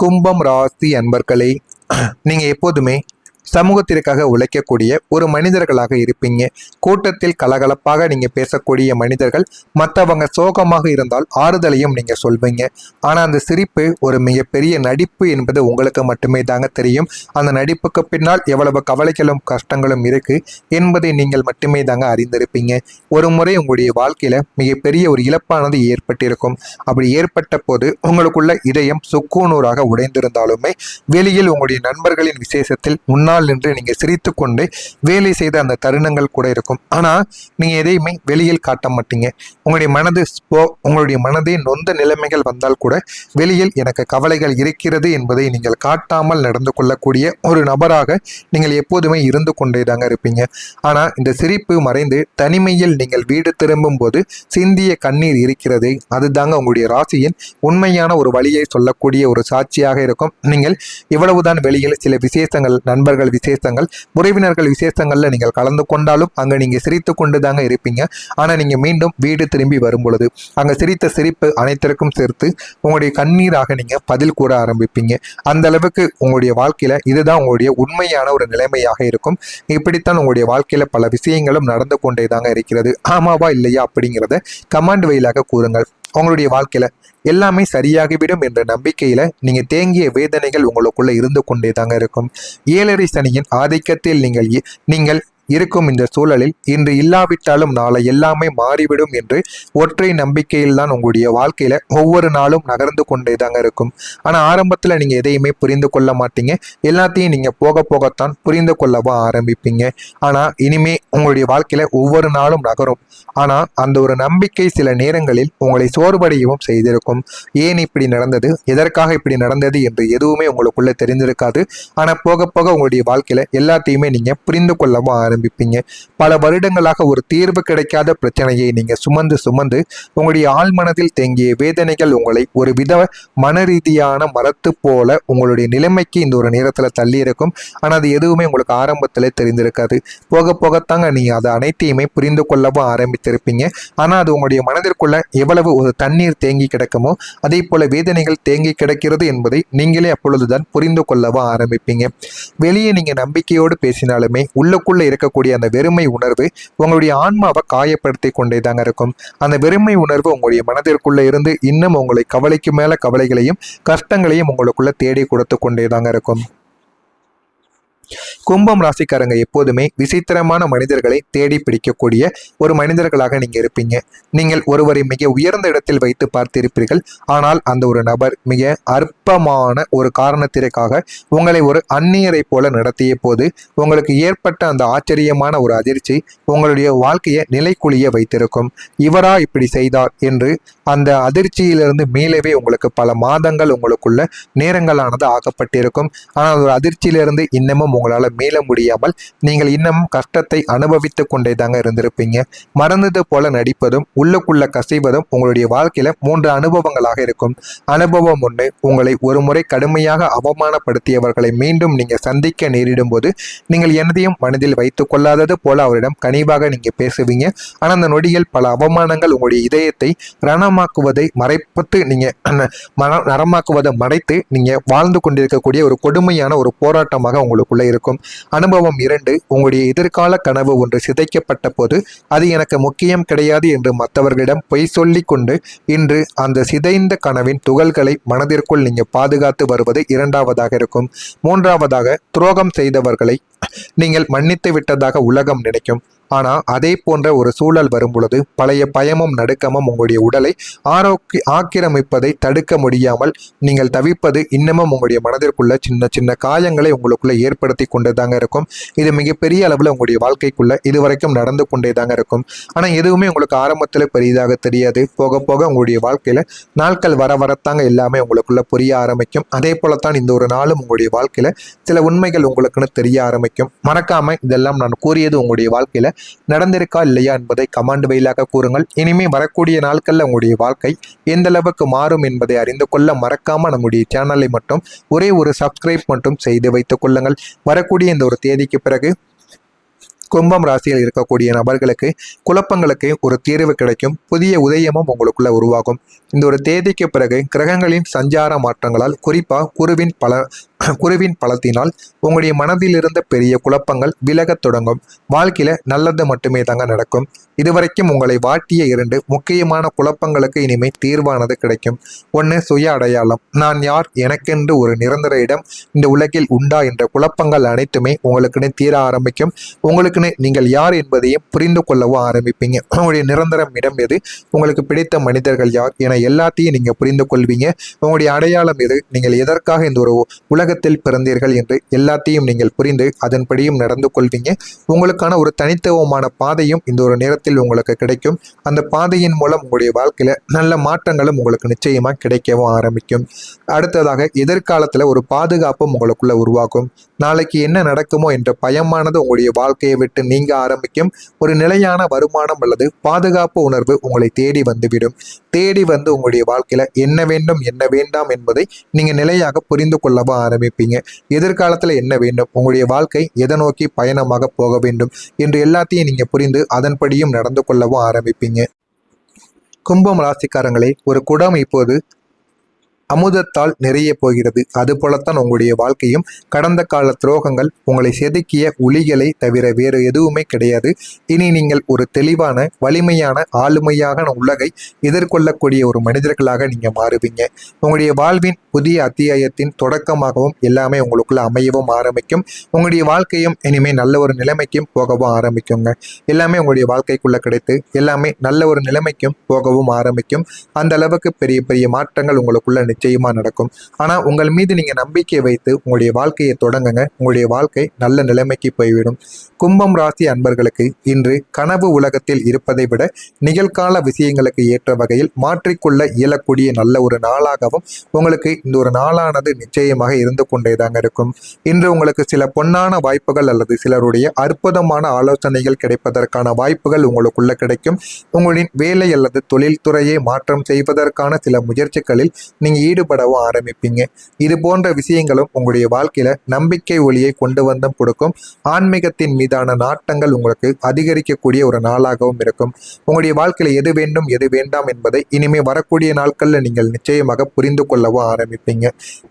கும்பம் ராசி அன்பர்களே, நீங்க எப்போதுமே சமூகத்திற்காக உழைக்கக்கூடிய ஒரு மனிதர்களாக இருப்பீங்க. கூட்டத்தில் கலகலப்பாக நீங்க பேசக்கூடிய மனிதர்கள். மற்றவங்க சோகமாக இருந்தால் ஆறுதலையும் நீங்க சொல்வீங்க. ஆனா அந்த சிரிப்பு ஒரு மிகப்பெரிய நடிப்பு என்பது உங்களுக்கு மட்டுமே தாங்க தெரியும். அந்த நடிப்புக்கு பின்னால் எவ்வளவு கவலைகளும் கஷ்டங்களும் இருக்கு என்பதை நீங்கள் மட்டுமே தாங்க அறிந்திருப்பீங்க. ஒரு முறை உங்களுடைய வாழ்க்கையில மிகப்பெரிய ஒரு இழப்பானது ஏற்பட்டிருக்கும். அப்படி ஏற்பட்ட போது உங்களுக்குள்ள இதயம் சுக்குநூறாக உடைந்திருந்தாலுமே வெளியில் உங்களுடைய நண்பர்களின் விசேஷத்தில் முன்னால் நின்று நீங்க சிரித்து கொண்டு வேலை செய்த அந்த தருணங்கள் கூட இருக்கும். ஆனா நீங்க எதையுமே வெளியில் காட்ட மாட்டீங்க. உங்களுடைய மனதே நொந்த நிலைமைகள் வந்தால் கூட வெளியில் எனக்கு கவலைகள் இருக்கிறது என்பதை நீங்கள் காட்டாமல் நடந்து கொள்ளக்கூடிய ஒரு நபராக நீங்கள் எப்போதுமே இருந்து கொண்டே தாங்க இருப்பீங்க. ஆனா இந்த சிரிப்பு மறைந்து தனிமையில் நீங்கள் வீடு திரும்பும் போது சிந்திய கண்ணீர் இருக்கிறது. அதுதாங்க உங்களுடைய ராசியின் உண்மையான ஒரு வழியை சொல்லக்கூடிய ஒரு சாட்சியாக இருக்கும். நீங்கள் இவ்வளவுதான் வெளியில் சில விசேஷங்கள், நண்பர்கள் விசேஷங்கள், உறவினர்கள் விசேஷங்கள்ல நீங்கள் கலந்து கொண்டாலும் அங்க நீங்க சிரித்து கொண்டு தாங்க இருப்பீங்க. ஆனா நீங்க மீண்டும் வீடு திரும்பி வரும் பொழுது அங்க சிரித்த சிரிப்பு அனைத்திற்கும் சேர்த்து உங்களுடைய கண்ணீராக நீங்க பதில் கூற ஆரம்பிப்பீங்க. அந்த அளவுக்கு உங்களுடைய வாழ்க்கையில இதுதான் உங்களுடைய உண்மையான ஒரு நிலைமையாக இருக்கும். இப்படித்தான் உங்களுடைய வாழ்க்கையில பல விஷயங்களும் நடந்து கொண்டே தாங்க இருக்கிறது. ஆமாவா இல்லையா அப்படிங்கிறத கமெண்ட் வழியாக கூறுங்கள். உங்களுடைய வாழ்க்கையில எல்லாமே சரியாகிவிடும் என்ற நம்பிக்கையில நீங்க தேங்கிய வேதனைகள் உங்களுக்குள்ள இருந்து கொண்டே தாங்க இருக்கும். 7.5 சனியின் ஆதிக்கத்தில் நீங்கள் இருக்கும் இந்த சூழலில் இன்று இல்லாவிட்டாலும் நாளை எல்லாமே மாறிவிடும் என்று ஒற்றை நம்பிக்கையில் தான் உங்களுடைய வாழ்க்கையில ஒவ்வொரு நாளும் நகர்ந்து கொண்டே தாங்க இருக்கும். ஆனா ஆரம்பத்துல நீங்க எதையுமே புரிந்து கொள்ள மாட்டீங்க. எல்லாத்தையும் நீங்க போக போகத்தான் புரிந்து கொள்ளவா ஆரம்பிப்பீங்க. ஆனா இனிமே உங்களுடைய வாழ்க்கையில ஒவ்வொரு நாளும் நகரும். ஆனா அந்த ஒரு நம்பிக்கை சில நேரங்களில் உங்களை சோர்வடையவும் செய்திருக்கும். ஏன் இப்படி நடந்தது, எதற்காக இப்படி நடந்தது என்று எதுவுமே உங்களுக்குள்ள தெரிந்திருக்காது. ஆனா போக போக உங்களுடைய வாழ்க்கையில எல்லாத்தையுமே நீங்க புரிந்து கொள்ளவும் ஆரம்பிப்பீங்க. பல வருடங்களாக ஒரு தீர்வு கிடைக்காத பிரச்சனையை நீங்க சுமந்து உங்களுடைய ஆழ்மனதில் தேங்கிய வேதனைகள் உங்களை ஒரு வித மன ரீதியான மரத்து போல உங்களுடைய நிலைமைக்கு இந்த ஒரு நேரத்துல தள்ளி இருக்கும். ஆனா அது எதுவுமே உங்களுக்கு ஆரம்பத்துல தெரிந்திருக்காது. போக போகத்தாங்க நீங்க அதை அனைத்தையுமே புரிந்து கொள்ளவும் ஆரம்பித்திருப்பீங்க. ஆனா அது உங்களுடைய மனதிற்குள்ள எவ்வளவு ஒரு தண்ணீர் தேங்கி கிடக்குமோ அதே போல வேதனைகள் தேங்கி கிடக்கிறது என்பதை நீங்களே அப்பொழுதுதான் புரிந்து கொள்ளவும் ஆரம்பிப்பீங்க. வெளியே நீங்க நம்பிக்கையோடு பேசினாலுமே உள்ளுக்குள்ள இருக்கக்கூடிய அந்த வெறுமை உணர்வு உங்களுடைய ஆன்மாவை காயப்படுத்தி கொண்டே தாங்க இருக்கும். அந்த வெறுமை உணர்வு உங்களுடைய மனதிற்குள்ள இருந்து இன்னும் உங்களை கவலைக்கு மேல கவலைகளையும் கஷ்டங்களையும் உங்களுக்குள்ள தேடி கொடுத்து கொண்டே தாங்க இருக்கும். கும்பம் ராசிக்காரங்க எப்போதுமே விசித்திரமான மனிதர்களை தேடி பிடிக்கக்கூடிய ஒரு மனிதர்களாக நீங்க இருப்பீங்க. நீங்கள் ஒருவரை மிக உயர்ந்த இடத்தில் வைத்து பார்த்திருப்பீர்கள். ஆனால் அந்த ஒரு நபர் மிக அற்பமான ஒரு காரணத்திற்காக உங்களை ஒரு அந்நியரை போல நடத்திய போது உங்களுக்கு ஏற்பட்ட அந்த ஆச்சரியமான ஒரு அதிர்ச்சி உங்களுடைய வாழ்க்கையை நிலைக்குலிய வைத்திருக்கும். இவரா இப்படி செய்தார் என்று அந்த அதிர்ச்சியிலிருந்து மீளவே உங்களுக்கு பல மாதங்கள் உங்களுக்குள்ள நேரங்களானது ஆக்கப்பட்டிருக்கும். ஆனால் ஒரு அதிர்ச்சியிலிருந்து இன்னமும் உங்களால மீள முடியாமல் நீங்கள் இன்னமும் கஷ்டத்தை அனுபவித்து கொண்டே தாங்க இருந்திருப்பீங்க. மறந்தது போல நடிப்பதும் உள்ளுக்குள்ள கசைவதும் உங்களுடைய வாழ்க்கையில 3 அனுபவங்களாக இருக்கும். அனுபவம் 1, உங்களை ஒரு முறை கடுமையாக அவமானப்படுத்தியவர்களை மீண்டும் நீங்க சந்திக்க நேரிடும் போது நீங்கள் எதையும் மனதில் வைத்துக் கொள்ளாதது போல அவரிடம் கனிவாக நீங்க பேசுவீங்க. ஆனா அந்த நொடியில் பல அவமானங்கள் உங்களுடைய இதயத்தை ரணமாக்குவதை மறைத்து நீங்க வாழ்ந்து கொண்டிருக்கக்கூடிய ஒரு கொடுமையான ஒரு போராட்டமாக உங்களுக்குள்ள இருக்கும். அனுபவம் 2, உங்களுடைய எதிர்கால கனவு ஒன்று சிதைக்கப்பட்ட போது அது எனக்கு முக்கியம் கிடையாது என்று மற்றவர்களிடம் பொய் சொல்லி கொண்டு இன்று அந்த சிதைந்த கனவின் துகள்களை மனதிற்குள் நீங்க பாதுகாத்து வருவது 2வதாக இருக்கும். 3வதாக துரோகம் செய்தவர்களை நீங்கள் மன்னித்து விட்டதாக உலகம் நினைக்கும். ஆனா அதே போன்ற ஒரு சூழல் வரும் பொழுது பழைய பயமும் நடுக்கமும் உங்களுடைய உடலை ஆக்கிரமிப்பதை தடுக்க முடியாமல் நீங்கள் தவிப்பது இன்னமும் உங்களுடைய மனதிற்குள்ள சின்ன சின்ன காயங்களை உங்களுக்குள்ள ஏற்படுத்தி கொண்டு தாங்க இருக்கும். இது மிகப்பெரிய அளவில் உங்களுடைய வாழ்க்கைக்குள்ள இதுவரைக்கும் நடந்து கொண்டே தாங்க இருக்கும். ஆனா எதுவுமே உங்களுக்கு ஆரம்பத்துல பெரிதாக தெரியாது. போக போக உங்களுடைய வாழ்க்கையில நாட்கள் வரத்தாங்க எல்லாமே உங்களுக்குள்ள புரிய ஆரம்பிக்கும். அதே போலத்தான் இந்த ஒரு நாளும் உங்களுடைய வாழ்க்கையில சில உண்மைகள் உங்களுக்குன்னு தெரிய ஆரம்பிக்கும். மறக்காம இதெல்லாம் நான் கூறியது உங்களுடைய வாழ்க்கையில நடந்திருக்கா இல்லையா என்பதை கமெண்ட் வழியாக கூறுங்கள். இனிமே வரக்கூடிய நாட்கள்ல உங்களுடைய வாழ்க்கை எந்த அளவுக்கு மாறும் என்பதை அறிந்து கொள்ள மறக்காம நம்முடைய சேனலை மட்டும் ஒரே ஒரு சப்ஸ்கிரைப் மட்டும் செய்து வைத்துக் கொள்ளுங்கள். வரக்கூடிய இந்த ஒரு தேதிக்கு பிறகு கும்பம் ராசியில் இருக்கக்கூடிய நபர்களுக்கு குழப்பங்களுக்கு ஒரு தீர்வு கிடைக்கும். புதிய உதயமும் உங்களுக்குள்ள உருவாகும். இந்த ஒரு தேதிக்கு பிறகு கிரகங்களின் சஞ்சார மாற்றங்களால், குறிப்பா குருவின் பலத்தினால் உங்களுடைய மனதில் இருந்த பெரிய குழப்பங்கள் விலகத் தொடங்கும். வாழ்க்கையில நல்லது மட்டுமே தாங்க நடக்கும். இதுவரைக்கும் உங்களை வாட்டிய 2 முக்கியமான குழப்பங்களுக்கு இனிமே தீர்வானது கிடைக்கும். ஒன்று, சுய அடையாளம். நான் யார், எனக்கென்று ஒரு நிரந்தர இடம் இந்த உலகில் உண்டா என்ற குழப்பங்கள் அனைத்துமே உங்களுக்குன்னு தீர ஆரம்பிக்கும். உங்களுக்குன்னு நீங்கள் யார் என்பதையும் புரிந்து கொள்ளவும் ஆரம்பிப்பீங்க. உங்களுடைய நிரந்தரம் இடம் எது, உங்களுக்கு பிடித்த மனிதர்கள் யார் என எல்லாத்தையும் நீங்க புரிந்து கொள்வீங்க. உங்களுடைய அடையாளம் எது, நீங்கள் எதற்காக இந்த ஒரு உலகத்தில் பிறந்தீர்கள் என்று எல்லாத்தையும் நீங்கள் புரிந்து அதன்படியும் நடந்து கொள்வீங்க. உங்களுக்கான ஒரு தனித்துவமான பாதையும் இந்த ஒரு நேரத்தில் உங்களுக்கு கிடைக்கும். அந்த பாதையின் மூலம் உங்களுடைய வாழ்க்கையில நல்ல மாற்றங்களும் உங்களுக்கு நிச்சயமா கிடைக்கவும் ஆரம்பிக்கும். அடுத்ததாக, எதிர்காலத்துல ஒரு பாதுகாப்பும் உங்களுக்குள்ள உருவாகும். நாளைக்கு என்ன நடக்குமோ என்ற பயமானது உங்களுடைய வாழ்க்கையை விட்டு நீங்க ஆரம்பிக்கும். ஒரு நிலையான வருமானம் அல்லது பாதுகாப்பு உணர்வு உங்களை தேடி வந்துவிடும். தேடி வந்து உங்களுடைய வாழ்க்கையில என்ன வேண்டும் என்ன வேண்டாம் என்பதை நீங்க நிலையாக புரிந்து கொள்ளவும் ஆரம்பிப்பீங்க. எதிர்காலத்துல என்ன வேண்டும், உங்களுடைய வாழ்க்கை எதை நோக்கி பயணமாக போக வேண்டும் என்று எல்லாத்தையும் நீங்க புரிந்து அதன்படியும் நடந்து கொள்ளவும் ஆரம்பிப்பீங்க. கும்பம் ராசிக்காரங்களே, ஒரு குடம் இப்போது அமுதத்தால் நிறைய போகிறது. அது போலத்தான் உங்களுடைய வாழ்க்கையும். கடந்த கால துரோகங்கள், உங்களை செதுக்கிய உளிகளை தவிர வேறு எதுவுமே கிடையாது. இனி நீங்கள் ஒரு தெளிவான, வலிமையான, ஆளுமையான உலகை எதிர்கொள்ளக்கூடிய ஒரு மனிதர்களாக நீங்க மாறுவீங்க. உங்களுடைய வாழ்வின் புதிய அத்தியாயத்தின் தொடக்கமாகவும் எல்லாமே உங்களுக்குள்ள அமையவும் ஆரம்பிக்கும். உங்களுடைய வாழ்க்கையும் இனிமே நல்ல ஒரு நிலைமைக்கும் போகவும் ஆரம்பிக்குங்க. எல்லாமே உங்களுடைய வாழ்க்கைக்குள்ள கிடைத்து எல்லாமே நல்ல ஒரு நிலைமைக்கும் போகவும் ஆரம்பிக்கும். அந்த அளவுக்கு பெரிய பெரிய மாற்றங்கள் உங்களுக்குள்ள நிச்சயமா நடக்கும். ஆனா உங்கள் மீது நீங்க நம்பிக்கை வைத்து உங்களுடைய வாழ்க்கையை தொடங்குங்க. உங்களுடைய வாழ்க்கை நல்ல நிலைமைக்கு போய்விடும். கும்பம் ராசி அன்பர்களுக்கு இன்று கனவு உலகத்தில் இருப்பதை விட நிகழ்கால விஷயங்களுக்கு ஏற்ற வகையில் மாற்றிக்கொள்ள இயலக்கூடிய நல்ல ஒரு நாளாகவும் உங்களுக்கு இந்த ஒரு நாளானது நிச்சயமாக இருந்து கொண்டேதாங்க இருக்கும். இன்று உங்களுக்கு சில பொன்னான வாய்ப்புகள் அல்லது சிலருடைய அற்புதமான ஆலோசனைகள் கிடைப்பதற்கான வாய்ப்புகள் உங்களுக்குள்ள கிடைக்கும். உங்களின் வேலை அல்லது தொழில்துறையை மாற்றம் செய்வதற்கான சில முயற்சிகளில் நீங்க ஈடுபடவும் ஆரம்பிப்பீங்க. இது போன்ற விஷயங்களும் உங்களுடைய வாழ்க்கையில நம்பிக்கை ஒளியை கொண்டு வந்து கொடுக்கும். ஆன்மீகத்தின் மீதான நாட்டங்கள் உங்களுக்கு அதிகரிக்கக்கூடிய ஒரு நாளாகவும் இருக்கும். உங்களுடைய வாழ்க்கையில எது வேண்டும் எது வேண்டாம் என்பதை இனிமே வரக்கூடிய நாட்கள்ல நீங்கள் நிச்சயமாக புரிந்து கொள்ளவும் ஆரம்பிப்பீங்க.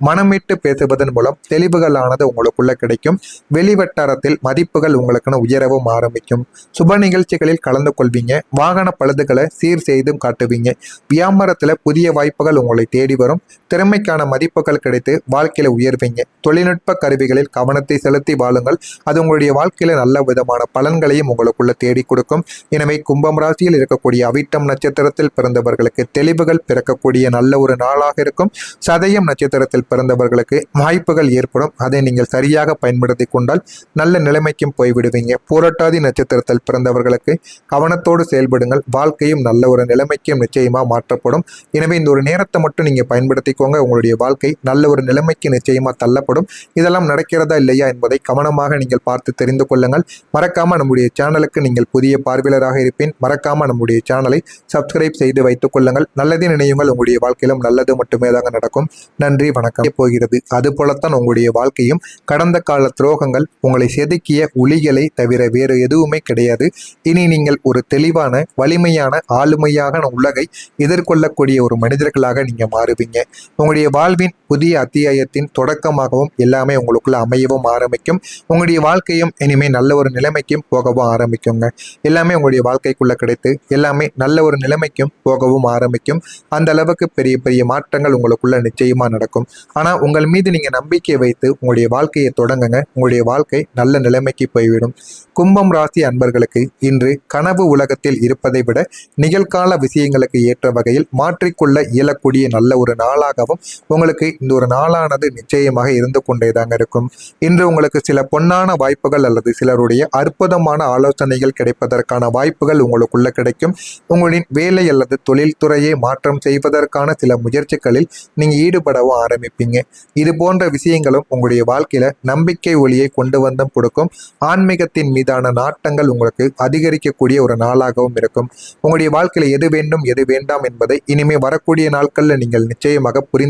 மனமிட்டு பேசுவதன் மூலம் தெளிவுகளானது உங்களுக்குள்ள கிடைக்கும். வெளிவட்டாரத்தில் மதிப்புகள் உங்களுக்குன்னு உயரவும் ஆரம்பிக்கும். சுப நிகழ்ச்சிகளில் கலந்து கொள்வீங்க. வாகன பழுதுகளை சீர் செய்தும் காட்டுவீங்க. வியாபாரத்துல புதிய வாய்ப்புகள் உங்களை தேடி வரும். திறமைக்கான மதிப்புகள் கிடைத்து வாழ்க்கையில உயர்வீங்க. தொழில்நுட்ப கருவிகளில் கவனத்தை செலுத்தி வாழுங்கள். அது உங்களுடைய வாழ்க்கையில நல்ல விதமான பலன்களையும் உங்களுக்குள்ள தேடி கொடுக்கும். எனவே கும்பம் ராசியில் இருக்கக்கூடிய அவிட்டம் நட்சத்திரத்தில் பிறந்தவர்களுக்கு தெளிவுகள் பிறக்கக்கூடிய நல்ல ஒரு நாளாக இருக்கும். சதயம் நட்சத்திரத்தில் பிறந்தவர்களுக்கு வாய்ப்புகள் ஏற்படும். அதை நீங்கள் சரியாக பயன்படுத்தி கொண்டால் நல்ல நிலைமைக்கும் போய்விடுவீங்க. பூரட்டாதி நட்சத்திரத்தில் பிறந்தவர்களுக்கு கவனத்தோடு செயல்படுங்கள். வாழ்க்கையும் நல்ல ஒரு நிலைமைக்கும் நிச்சயமா மாற்றப்படும். எனவே இந்த ஒரு நேரத்தை மட்டும் நீங்க பயன்படுத்திக்கோங்க. உங்களுடைய வாழ்க்கை நல்ல ஒரு நிலைமைக்கு நிச்சயமா தள்ளப்படும். இதெல்லாம் நடக்கிறதா இல்லையா என்பதை கவனமாக நீங்கள் பார்த்து தெரிந்து கொள்ளுங்கள். மறக்காம நம்முடைய சேனலுக்கு நீங்கள் புதிய பார்வையாளராக இருப்பேன். மறக்காம நம்முடைய சேனலை சப்ஸ்கிரைப் செய்து வைத்துக் கொள்ளுங்கள். நல்லதே நினையுங்கள். உங்களுடைய வாழ்க்கையிலும் நல்லது மட்டுமே தாங்க நடக்கும். நன்றி, வணக்கம். போகிறது அது போலத்தான் உங்களுடைய வாழ்க்கையும். கடந்த கால துரோகங்கள், உங்களை செதுக்கிய உளிகளை தவிர வேறு எதுவுமே கிடையாது. இனி நீங்கள் ஒரு தெளிவான, வலிமையான, ஆளுமையான உலகை எதிர்கொள்ளக்கூடிய ஒரு மனிதர்களாக நீங்க மாறுவீங்க. உங்களுடைய வாழ்வின் புதிய அத்தியாயத்தின் தொடக்கமாகவும் எல்லாமே உங்களுக்குள்ள அமையவும் ஆரம்பிக்கும். உங்களுடைய வாழ்க்கையும் இனிமே நல்ல ஒரு நிலைமைக்கும் போகவும் ஆரம்பிக்குங்க. எல்லாமே உங்களுடைய வாழ்க்கைக்குள்ள கிடைத்து எல்லாமே நல்ல ஒரு நிலைமைக்கும் போகவும் ஆரம்பிக்கும். அந்த அளவுக்கு பெரிய பெரிய மாற்றங்கள் உங்களுக்குள்ள நிச்சயமா நடக்கும். ஆனா உங்கள் மீது நீங்க நம்பிக்கை வைத்து உங்களுடைய வாழ்க்கையை தொடங்குங்க. உங்களுடைய வாழ்க்கை நல்ல நிலைமைக்கு போய்விடும். கும்பம் ராசி அன்பர்களுக்கு இன்று கனவு உலகத்தில் இருப்பதை விட நிகழ்கால விஷயங்களுக்கு ஏற்ற வகையில் மாற்றிக்கொள்ள இயலக்கூடிய நல்ல ஒரு நாளாகவும் உங்களுக்கு இந்த ஒரு நாளானது நிச்சயமாக இருந்து கொண்டேதாங்க இருக்கும். இன்று உங்களுக்கு சில பொன்னான வாய்ப்புகள் அல்லது சிலருடைய அற்புதமான ஆலோசனைகள் கிடைப்பதற்கான வாய்ப்புகள் உங்களுக்குள்ள கிடைக்கும். உங்களின் வேலை அல்லது தொழில்துறையை மாற்றம் செய்வதற்கான சில முயற்சிகளில் நீங்க ஈடுபடவும் ஆரம்பிப்பீங்க. இது போன்ற விஷயங்களும் உங்களுடைய வாழ்க்கையில நம்பிக்கை ஒளியை கொண்டு வந்து கொடுக்கும். ஆன்மீகத்தின் மீதான நாட்டங்கள் உங்களுக்கு அதிகரிக்கக்கூடிய ஒரு நாளாகவும் இருக்கும். உங்களுடைய வாழ்க்கையில எது வேண்டும் எது வேண்டாம் என்பதை இனிமே வரக்கூடிய நாட்கள்ல நீங்கள் நிச்சயமாக புரிந்து